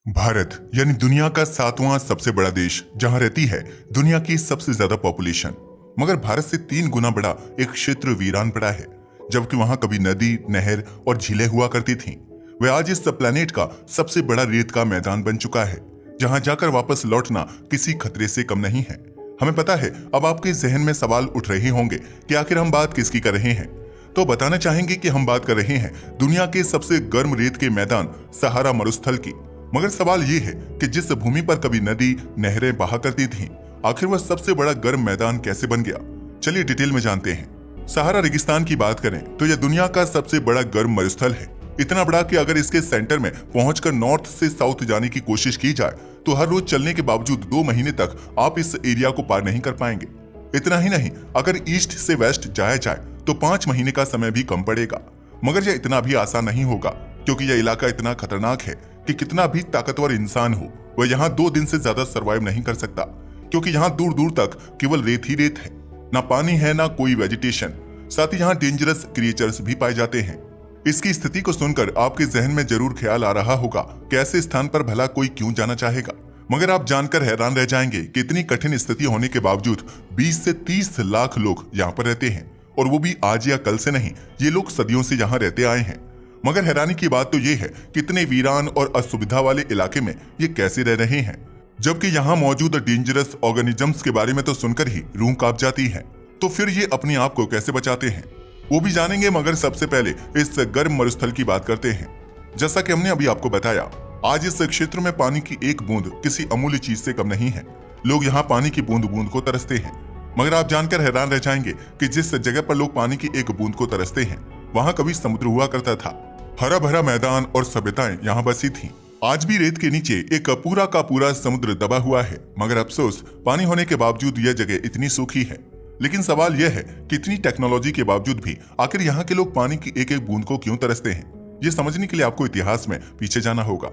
भारत यानी दुनिया का 7वां सबसे बड़ा देश, जहां रहती है दुनिया की सबसे ज्यादा पॉपुलेशन। मगर भारत से 3 गुना बड़ा एक क्षेत्र वीरान पड़ा है। जबकि वहां कभी नदी, नहर और झीलें हुआ करती थीं, वह आज इस प्लेनेट का सबसे बड़ा रेत का मैदान बन चुका है, जहां जाकर वापस लौटना किसी खतरे से कम नहीं है। हमें पता है अब आपके जहन में सवाल उठ रहे होंगे कि आखिर हम बात किसकी कर रहे हैं। तो बताना चाहेंगे कि हम बात कर रहे हैं दुनिया के सबसे गर्म रेत के मैदान सहारा मरुस्थल की। मगर सवाल ये है कि जिस भूमि पर कभी नदी, नहरें बहा करती थीं, आखिर वह सबसे बड़ा गर्म मैदान कैसे बन गया? चलिए डिटेल में जानते हैं। सहारा रेगिस्तान की बात करें तो यह दुनिया का सबसे बड़ा गर्म मरुस्थल है। इतना बड़ा कि अगर इसके सेंटर में पहुंचकर नॉर्थ से साउथ जाने की कोशिश की जाए तो हर रोज चलने के बावजूद 2 महीने तक आप इस एरिया को पार नहीं कर पाएंगे। इतना ही नहीं, अगर ईस्ट से वेस्ट जाया जाए तो 5 महीने का समय भी कम पड़ेगा। मगर यह इतना भी आसान नहीं होगा, क्योंकि यह इलाका इतना खतरनाक है कि कितना भी ताकतवर इंसान हो वह यहाँ 2 दिन से ज्यादा सरवाइव नहीं कर सकता, क्योंकि यहाँ दूर दूर तक केवल रेत ही रेत है। ना पानी है, ना कोई वेजिटेशन। साथ ही यहाँ डेंजरस क्रिएचर्स भी पाए जाते हैं। इसकी स्थिति को सुनकर आपके जहन में जरूर ख्याल आ रहा होगा कि ऐसे स्थान पर भला कोई क्यों जाना चाहेगा। मगर आप जानकर हैरान रह जाएंगे कि इतनी कठिन स्थिति होने के बावजूद 20 से 30 लाख लोग यहाँ पर रहते हैं, और वो भी आज या कल से नहीं, ये लोग सदियों से यहाँ रहते आए हैं। मगर हैरानी की बात तो ये है कि इतने वीरान और असुविधा वाले इलाके में ये कैसे रह रहे हैं, जबकि यहाँ मौजूद डेंजरस ऑर्गेनिजम्स के बारे में तो सुनकर ही रूह कांप जाती है। तो फिर ये अपने आप को कैसे बचाते हैं, वो भी जानेंगे। मगर सबसे पहले इस गर्म मरुस्थल की बात करते हैं। जैसा कि हमने अभी आपको बताया, आज इस क्षेत्र में पानी की एक बूंद किसी अमूल्य चीज से कम नहीं है। लोग यहाँ पानी की बूंद बूंद को तरसते हैं। मगर आप जानकर हैरान रह जाएंगे कि जिस जगह पर लोग पानी की एक बूंद को तरसते हैं, वहां कभी समुद्र हुआ करता था। हरा भरा मैदान और सभ्यताएं यहाँ बसी थीं। आज भी रेत के नीचे एक पूरा का पूरा समुद्र दबा हुआ है। मगर अफसोस, पानी होने के बावजूद यह जगह इतनी सूखी है। लेकिन सवाल यह है कि इतनी टेक्नोलॉजी के बावजूद भी आखिर यहाँ के लोग पानी की एक एक बूंद को क्यों तरसते हैं? ये समझने के लिए आपको इतिहास में पीछे जाना होगा।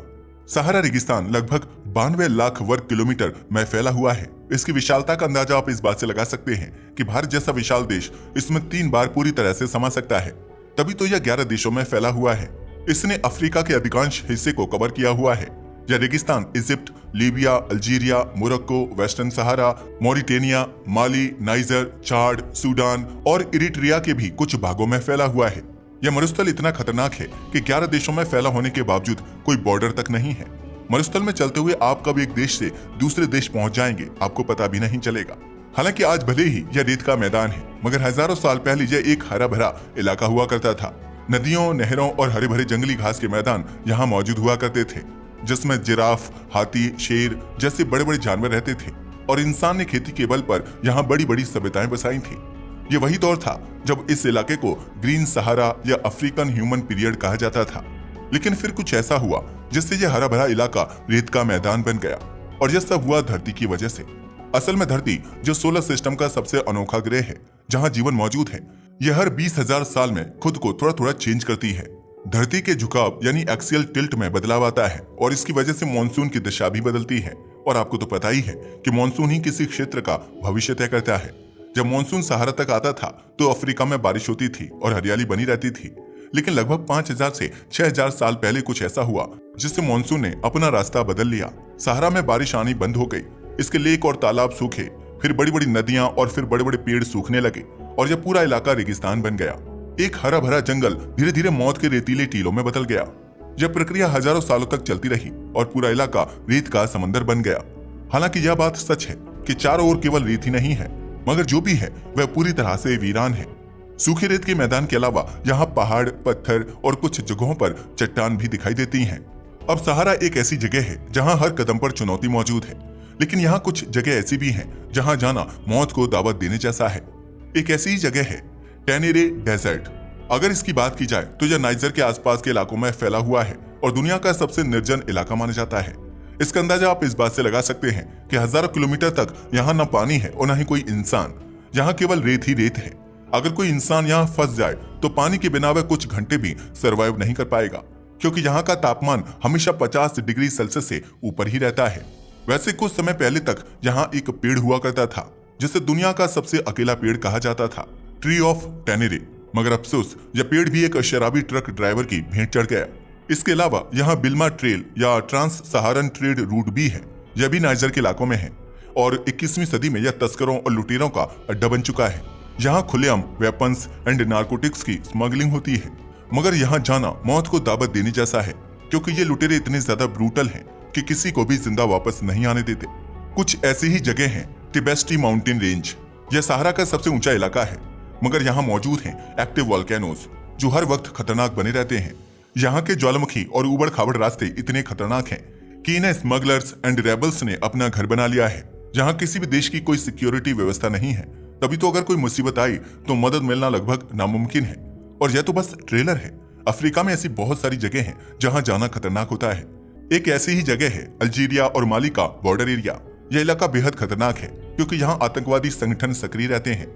सहारा रेगिस्तान लगभग 92 लाख वर्ग किलोमीटर में फैला हुआ है। इसकी विशालता का अंदाजा आप इस बात से लगा सकते हैं कि भारत जैसा विशाल देश इसमें 3 बार पूरी तरह से समा सकता है। तभी तो यह 11 देशों में फैला हुआ है। इसने अफ्रीका के अधिकांश हिस्से को कवर किया हुआ है। यह रेगिस्तान Egypt, Libya, Algeria, Morocco, Western Sahara, Mauritania, Mali, Niger, Chad, Sudan और इरिट्रिया के भी कुछ भागों में फैला हुआ है। यह मरुस्थल इतना खतरनाक है कि 11 देशों में फैला होने के बावजूद कोई बॉर्डर तक नहीं है। मरुस्थल में चलते हुए आप कब एक देश से दूसरे देश पहुंच जाएंगे, आपको पता भी नहीं चलेगा। हालांकि आज भले ही यह रेत का मैदान है, मगर हजारों साल पहले यह एक हरा भरा इलाका हुआ करता था। नदियों, नहरों और हरे भरे जंगली घास के मैदान यहाँ मौजूद हुआ करते थे, जिसमें जिराफ, हाथी, शेर जैसे बड़े बड़े जानवर रहते थे। और इंसान ने खेती के बल पर यहाँ बड़ी बड़ी सभ्यताएं बसाई थी। ये वही दौर था जब इस इलाके को ग्रीन सहारा या अफ्रीकन ह्यूमन पीरियड कहा जाता था। लेकिन फिर कुछ ऐसा हुआ जिससे यह हरा भरा इलाका रेत का मैदान बन गया। और यह सब हुआ धरती की वजह से। असल में धरती, जो सोलर सिस्टम का सबसे अनोखा ग्रह है जहाँ जीवन मौजूद है, यह हर 20,000 साल में खुद को थोड़ा थोड़ा चेंज करती है। धरती के झुकाव यानी एक्सियल टिल्ट में बदलाव आता है, और इसकी वजह से मॉनसून की दिशा भी बदलती है। और आपको तो पता ही है कि मॉनसून ही किसी क्षेत्र का भविष्य तय करता है। जब मॉनसून सहारा तक आता था तो अफ्रीका में बारिश होती थी और हरियाली बनी रहती थी। लेकिन लगभग 5,000 से 6,000 साल पहले कुछ ऐसा हुआ जिससे मॉनसून ने अपना रास्ता बदल लिया। सहारा में बारिश आनी बंद हो गई। इसके लेक और तालाब सूखे, फिर बड़ी बड़ी नदियां और फिर बड़े बड़े पेड़ सूखने लगे, और यह पूरा इलाका रेगिस्तान बन गया। एक हरा भरा जंगल धीरे धीरे मौत के रेतीले टीलों में बदल गया। यह प्रक्रिया हजारों सालों तक चलती रही और पूरा इलाका रेत का समंदर बन गया। हालांकि यह बात सच है कि चारों ओर केवल रेत ही नहीं है, मगर जो भी है वह पूरी तरह से वीरान है। सूखे रेत के मैदान के अलावा यहाँ पहाड़, पत्थर और कुछ जगहों पर चट्टान भी दिखाई देती हैं। अब सहारा एक ऐसी जगह है जहाँ हर कदम पर चुनौती मौजूद है। लेकिन यहाँ कुछ जगह ऐसी भी हैं जहाँ जाना मौत को दावत देने जैसा है। एक ऐसी ही जगह है टेनेरे डेजर्ट। अगर इसकी बात की जाए तो यह नाइजर के आसपास के इलाकों में फैला हुआ है और दुनिया का सबसे निर्जन इलाका माना जाता है। इसका अंदाजा आप इस बात से लगा सकते हैं कि हजारों किलोमीटर तक यहाँ न पानी है और न ही कोई इंसान। यहाँ केवल रेत ही रेत है। अगर कोई इंसान यहाँ फंस जाए तो पानी के बिना वह कुछ घंटे भी सरवाइव नहीं कर पाएगा, क्योंकि यहाँ का तापमान हमेशा 50 डिग्री सेल्सियस से ऊपर ही रहता है। वैसे कुछ समय पहले तक यहाँ एक पेड़ हुआ करता था जिसे दुनिया का सबसे अकेला पेड़ कहा जाता था, ट्री ऑफ टेनेरे। मगर अफसोस, यह पेड़ भी एक शराबी ट्रक ड्राइवर की भेंट चढ़ गया। इसके अलावा यहाँ बिल्मा ट्रेल या ट्रांस सहारन ट्रेड रूट भी है। यह भी नाइजर के इलाकों में है और 21वीं सदी में यह तस्करों और लुटेरों का अड्डा बन चुका है। यहाँ खुलेआम वेपन्स एंड नारकोटिक्स की स्मगलिंग होती है, मगर यहाँ जाना मौत को दावत देने जैसा है, क्योंकि ये लुटेरे इतने ज्यादा ब्रूटल हैं कि किसी को भी जिंदा वापस नहीं आने देते। कुछ ऐसी ही जगह हैं टिबेस्टी माउंटेन रेंज। यह सहारा का सबसे ऊंचा इलाका है, मगर यहाँ मौजूद हैं एक्टिव वॉल्केनोज जो हर वक्त खतरनाक बने रहते हैं। यहाँ के ज्वालामुखी और उबड़ खाबड़ रास्ते इतने खतरनाक हैं कि इन्हें स्मगलर्स एंड रेबल्स ने अपना घर बना लिया है। जहाँ किसी भी देश की कोई सिक्योरिटी व्यवस्था नहीं है, तभी तो अगर कोई मुसीबत आई तो मदद मिलना लगभग नामुमकिन है। और यह तो बस ट्रेलर है। अफ्रीका में ऐसी बहुत सारी जगह हैं जहाँ जाना खतरनाक होता है। एक ऐसी ही जगह है अल्जीरिया और माली का बॉर्डर एरिया। यह इलाका बेहद खतरनाक है क्योंकि यहाँ आतंकवादी संगठन सक्रिय रहते हैं।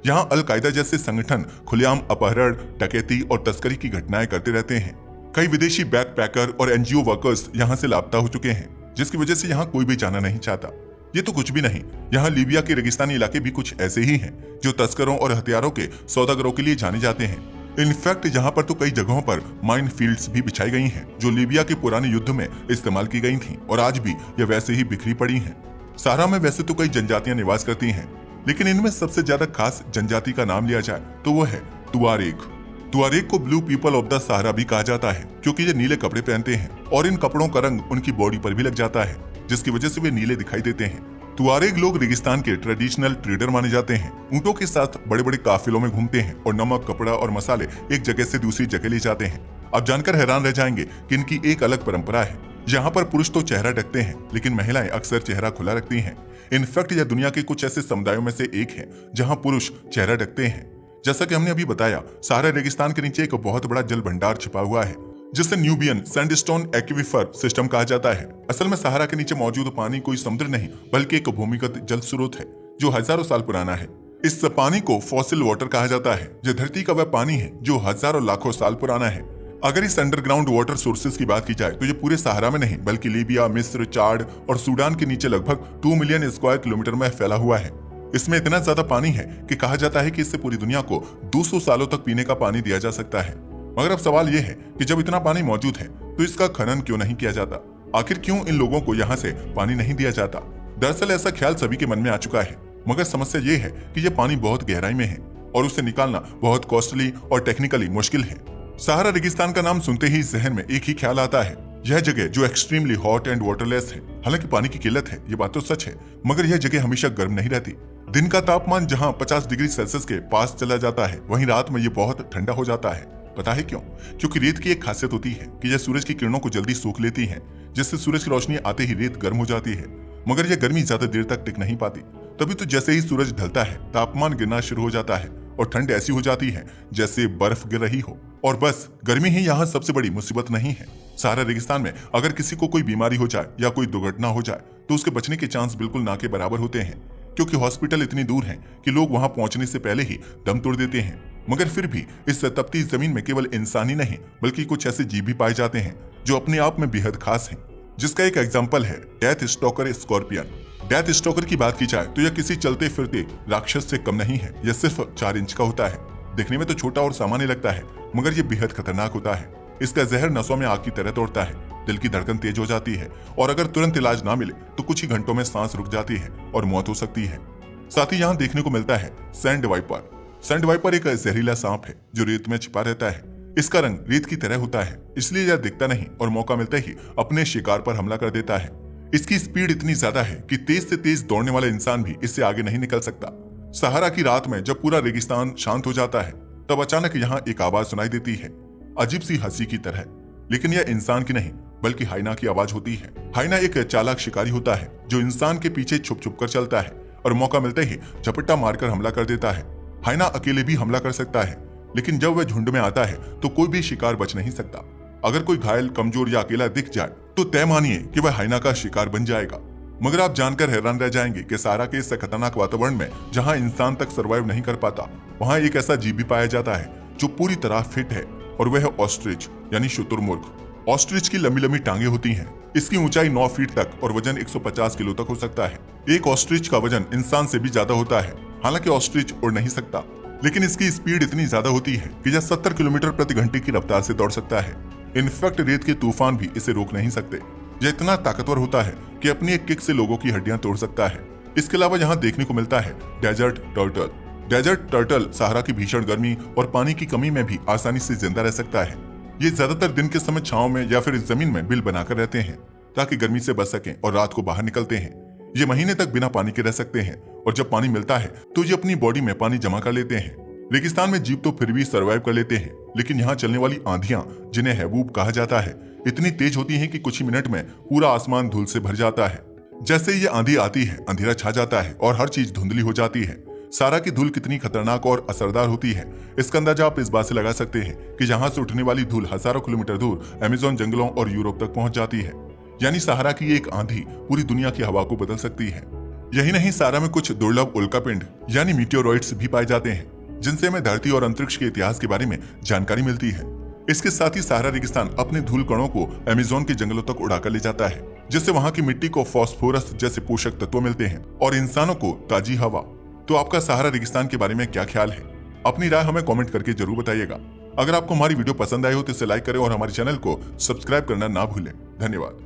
यहाँ अल कायदा जैसे संगठन खुलेआम अपहरण, डकैती और तस्करी की घटनाएं करते रहते हैं। कई विदेशी बैकपैकर और एनजीओ वर्कर्स यहाँ से लापता हो चुके हैं, जिसकी वजह से यहाँ कोई भी जाना नहीं चाहता। ये तो कुछ भी नहीं, यहाँ लीबिया के रेगिस्तानी इलाके भी कुछ ऐसे ही हैं जो तस्करों और हथियारों के सौदागरों के लिए जाने जाते हैं। इनफैक्ट यहाँ पर तो कई जगहों पर माइन फील्ड्स भी बिछाई गई हैं जो लीबिया के पुराने युद्ध में इस्तेमाल की गई थीं और आज भी ये वैसे ही बिखरी पड़ी हैं। सहारा में वैसे तो कई जनजातियां निवास करती हैं, लेकिन इनमें सबसे ज्यादा खास जनजाति का नाम लिया जाए तो वो है तुआरेग। तुआरेग को blue people of the Sahara भी कहा जाता है क्योंकि ये नीले कपड़े पहनते हैं और इन कपड़ों का रंग उनकी बॉडी पर भी लग जाता है, जिसकी वजह से वे नीले दिखाई देते हैं। तुआरेग लोग रेगिस्तान के ट्रेडिशनल ट्रेडर माने जाते हैं। ऊंटों के साथ बड़े बड़े काफिलों में घूमते हैं और नमक, कपड़ा और मसाले एक जगह से दूसरी जगह ले जाते हैं। आप जानकर हैरान रह जाएंगे कि इनकी एक अलग परंपरा है। यहाँ पर पुरुष तो चेहरा ढकते हैं, लेकिन महिलाएं अक्सर चेहरा खुला रखती हैं। इनफैक्ट यह दुनिया के कुछ ऐसे समुदायों में से एक है जहाँ पुरुष चेहरा ढकते हैं। जैसा कि हमने अभी बताया, सहारा रेगिस्तान के नीचे एक बहुत बड़ा जल भंडार छिपा हुआ है जिसे न्यूबियन सैंडस्टोन एक्विफर सिस्टम कहा जाता है। असल में सहारा के नीचे मौजूद पानी कोई समुद्र नहीं बल्कि एक भूमिगत जल स्रोत है जो हजारों साल पुराना है। इस पानी को फॉसिल वाटर कहा जाता है। जो धरती का वह पानी है जो हजारों लाखों साल पुराना है। अगर इस अंडरग्राउंड वाटर सोर्सेज की बात की जाए तो ये पूरे सहारा में नहीं बल्कि लीबिया, मिस्र, चाड और सूडान के नीचे लगभग 2 मिलियन स्क्वायर किलोमीटर में फैला हुआ है। इसमें इतना ज्यादा पानी है कि कहा जाता है कि इससे पूरी दुनिया को 200 सालों तक पीने का पानी दिया जा सकता है। मगर अब सवाल यह है कि जब इतना पानी मौजूद है तो इसका खनन क्यों नहीं किया जाता? आखिर क्यों इन लोगों को यहाँ से पानी नहीं दिया जाता? दरअसल ऐसा ख्याल सभी के मन में आ चुका है, मगर समस्या ये है कि यह पानी बहुत गहराई में है और उसे निकालना बहुत कॉस्टली और टेक्निकली मुश्किल है। सहारा रेगिस्तान का नाम सुनते ही जहन में एक ही ख्याल आता है, यह जगह जो एक्सट्रीमली हॉट एंड वाटरलेस है। हालांकि पानी की किल्लत है, ये बात तो सच है, मगर यह जगह हमेशा गर्म नहीं रहती। दिन का तापमान जहां 50 डिग्री सेल्सियस के पास चला जाता है, वहीं रात में ये बहुत ठंडा हो जाता है। पता है क्यों? क्योंकि रेत की एक खासियत होती है कि यह सूरज की किरणों को जल्दी सोख लेती है, जिससे सूरज की रोशनी आते ही रेत गर्म हो जाती है। मगर यह गर्मी ज्यादा देर तक टिक नहीं पाती। तभी तो जैसे ही सूरज ढलता है तापमान गिरना शुरू हो जाता है और ठंड ऐसी हो जाती है जैसे बर्फ गिर रही हो। और बस गर्मी ही यहाँ सबसे बड़ी मुसीबत नहीं है। सहारा रेगिस्तान में अगर किसी को कोई बीमारी हो जाए या कोई दुर्घटना हो जाए तो उसके बचने के चांस बिल्कुल ना के बराबर होते हैं, क्योंकि हॉस्पिटल इतनी दूर हैं कि लोग वहां पहुंचने से पहले ही दम तोड़ देते हैं। मगर फिर भी इस तपती जमीन में केवल इंसान ही नहीं बल्कि कुछ ऐसे जीव भी पाए जाते हैं जो अपने आप में बेहद खास हैं, जिसका एक एग्जाम्पल है death stalker scorpion. Death stalker की बात की जाए तो यह किसी चलते फिरते राक्षस से कम नहीं है। यह सिर्फ 4 इंच का होता है। दिखने में तो छोटा और सामान्य लगता है, मगर यह बेहद खतरनाक होता है। इसका जहर नसों में आग की तरह तोड़ता है, दिल की धड़कन तेज हो जाती है और अगर तुरंत इलाज ना मिले तो कुछ ही घंटों में सांस रुक जाती है और मौत हो सकती है। साथ ही यहाँ देखने को मिलता है सैंड वाइपर। सैंड वाइपर एक जहरीला सांप है जो रेत में छिपा रहता है। इसका रंग रेत की तरह होता है, इसलिए यह दिखता नहीं और मौका मिलते ही अपने शिकार पर हमला कर देता है। इसकी स्पीड इतनी ज्यादा है कि तेज से तेज दौड़ने वाला इंसान भी इससे आगे नहीं निकल सकता। सहारा की रात में जब पूरा रेगिस्तान शांत हो जाता है तब अचानक यहाँ एक आवाज सुनाई देती है, अजीब सी हंसी की तरह। लेकिन यह इंसान की नहीं बल्कि हाइना की आवाज होती है। हाइना एक चालाक शिकारी होता है जो इंसान के पीछे छुप छुप कर चलता है और मौका मिलते ही झपट्टा मारकर हमला कर देता है। हाइना अकेले भी हमला कर सकता है, लेकिन जब वह झुंड में आता है तो कोई भी शिकार बच नहीं सकता। अगर कोई घायल, कमजोर या अकेला दिख जाए तो तय मानिए कि वह हाइना का शिकार बन जाएगा। मगर आप जानकर हैरान रह जाएंगे कि सहारा के इस खतरनाक वातावरण में जहां इंसान तक सर्वाइव नहीं कर पाता, वहां एक ऐसा जीव भी पाया जाता है जो पूरी तरह फिट है और वह है ऑस्ट्रिच यानी शुतुरमुर्ग। ऑस्ट्रिच की लंबी लंबी टांगे होती हैं। इसकी ऊंचाई 9 फीट तक और वजन 150 किलो तक हो सकता है। एक ऑस्ट्रिच का वजन इंसान से भी ज्यादा होता है। हालांकि ऑस्ट्रिच उड़ नहीं सकता, लेकिन इसकी स्पीड इतनी ज्यादा होती है कि यह 70 किलोमीटर प्रति घंटे की रफ्तार से दौड़ सकता है। इनफैक्ट रेत के तूफान भी इसे रोक नहीं सकते। यह इतना ताकतवर होता है कि अपनी एक किक से लोगों की हड्डियां तोड़ सकता है। इसके अलावा यहाँ देखने को मिलता है डेजर्ट टर्टल। डेजर्ट टर्टल सहारा की भीषण गर्मी और पानी की कमी में भी आसानी से जिंदा रह सकता है। ये ज्यादातर दिन के समय छांव में या फिर जमीन में बिल बनाकर रहते हैं ताकि गर्मी से बच सकें और रात को बाहर निकलते हैं। ये महीने तक बिना पानी के रह सकते हैं और जब पानी मिलता है तो ये अपनी बॉडी में पानी जमा कर लेते हैं। रेगिस्तान में जीव तो फिर भी सर्वाइव कर लेते हैं, लेकिन यहाँ चलने वाली आंधियां, जिन्हें हैबूब कहा जाता है, इतनी तेज होती हैं कि कुछ ही मिनट में पूरा आसमान धूल से भर जाता है। जैसे ये आंधी आती है, अंधेरा छा जाता है और हर चीज धुंधली हो जाती है। सारा की धूल कितनी खतरनाक और असरदार होती है, इसका अंदाजा आप इस बात से लगा सकते हैं कि जहां से उठने वाली धूल हजारों किलोमीटर दूर अमेज़न जंगलों और यूरोप तक पहुंच जाती है। यानी सहारा की एक आंधी पूरी दुनिया की हवा को बदल सकती है। यही नहीं, सहारा में कुछ दुर्लभ उल्कापिंड यानी मीटियोरॉइड्स भी पाए जाते हैं, जिनसे हमें धरती और अंतरिक्ष के इतिहास के बारे में जानकारी मिलती है। इसके साथ ही सहारा रेगिस्तान अपने धूल कणों को अमेज़न के जंगलों तक उड़ाकर ले जाता है, जिससे वहां की मिट्टी को फास्फोरस जैसे पोषक तत्व मिलते हैं और इंसानों को ताजी हवा। तो आपका सहारा रेगिस्तान के बारे में क्या ख्याल है? अपनी राय हमें कमेंट करके जरूर बताइएगा। अगर आपको हमारी वीडियो पसंद आई हो तो इसे लाइक करें और हमारे चैनल को सब्सक्राइब करना ना भूलें। धन्यवाद।